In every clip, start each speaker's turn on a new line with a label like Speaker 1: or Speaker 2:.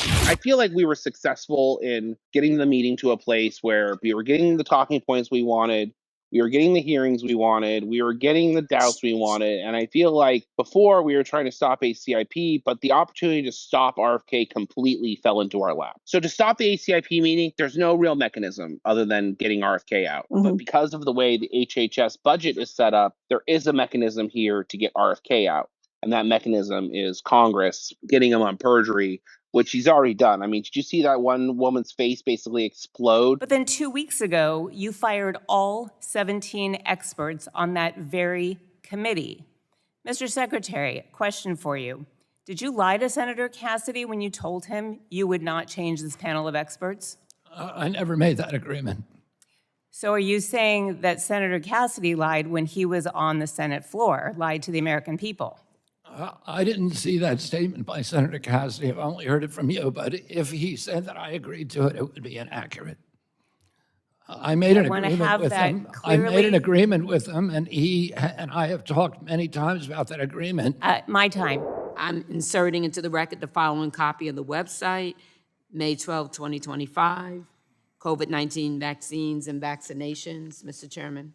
Speaker 1: I feel like we were successful in getting the meeting to a place where we were getting the talking points we wanted. We were getting the hearings we wanted. We were getting the doubts we wanted. And I feel like before we were trying to stop ACIP, but the opportunity to stop RFK completely fell into our lap. So to stop the ACIP meeting, there's no real mechanism other than getting RFK out. But because of the way the HHS budget is set up, there is a mechanism here to get RFK out. And that mechanism is Congress getting him on perjury, which he's already done. I mean, did you see that one woman's face basically explode?
Speaker 2: But then 2 weeks ago, you fired all 17 experts on that very committee. Mr. Secretary, question for you. Did you lie to Senator Cassidy when you told him you would not change this panel of experts?
Speaker 3: I never made that agreement.
Speaker 2: So are you saying that Senator Cassidy lied when he was on the Senate floor, lied to the American people?
Speaker 3: I didn't see that statement by Senator Cassidy. I've only heard it from you. But if he said that I agreed to it, it would be inaccurate. I made an agreement with him. I made an agreement with him, and he and I have talked many times about that agreement.
Speaker 2: My time.
Speaker 4: I'm inserting into the record the following copy of the website, May 12, 2025, COVID-19 vaccines and vaccinations, Mr. Chairman.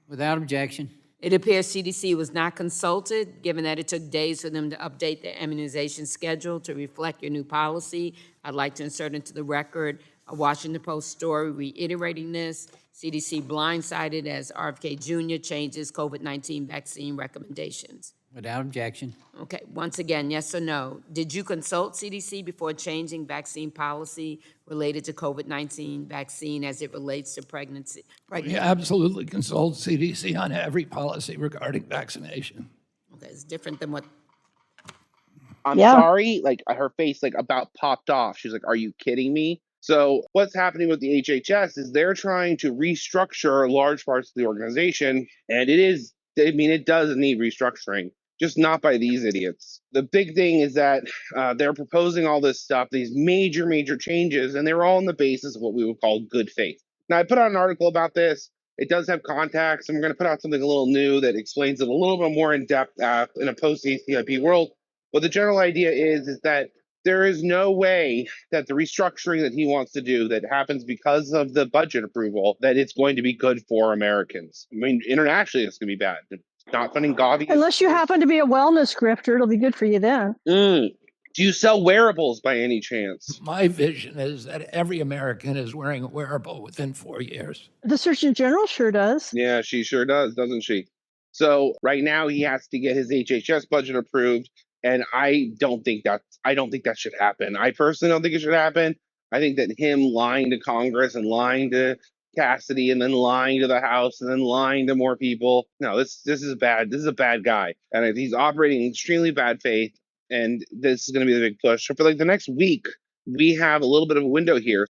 Speaker 5: Without objection.
Speaker 4: It appears CDC was not consulted, given that it took days for them to update their immunization schedule to reflect your new policy. I'd like to insert into the record a Washington Post story reiterating this. CDC blindsided as RFK Jr. changes COVID-19 vaccine recommendations.
Speaker 5: Without objection.
Speaker 4: Okay, once again, yes or no? Did you consult CDC before changing vaccine policy related to COVID-19 vaccine as it relates to pregnancy?
Speaker 3: We absolutely consult CDC on every policy regarding vaccination.
Speaker 4: Okay, it's different than what...
Speaker 1: I'm sorry, like her face like about popped off. She's like, are you kidding me? So what's happening with the HHS is they're trying to restructure large parts of the organization, and it does need restructuring, just not by these idiots. The big thing is that they're proposing all this stuff, these major changes, and they're all on the basis of what we would call good faith. Now, I put out an article about this. It does have contacts, and we're going to put out something a little new that explains it a little bit more in depth in a post-ACIP world. But the general idea is that there is no way that the restructuring that he wants to do that happens because of the budget approval, that it's going to be good for Americans. I mean, internationally, it's going to be bad. Not funding Gavi.
Speaker 6: Unless you happen to be a wellness grifter, it'll be good for you then.
Speaker 1: Do you sell wearables by any chance?
Speaker 3: My vision is that every American is wearing a wearable within 4 years.
Speaker 6: The Surgeon General sure does.
Speaker 1: Yeah, she sure does, doesn't she? So right now he has to get his HHS budget approved. And I don't think that should happen. I personally don't think it should happen. I think that him lying to Congress and lying to Cassidy and then lying to the House and then lying to more people. No, this is bad. This is a bad guy. And he's operating in extremely bad faith. And this is going to be the big push. So for like the next week, we have a little bit of a window here.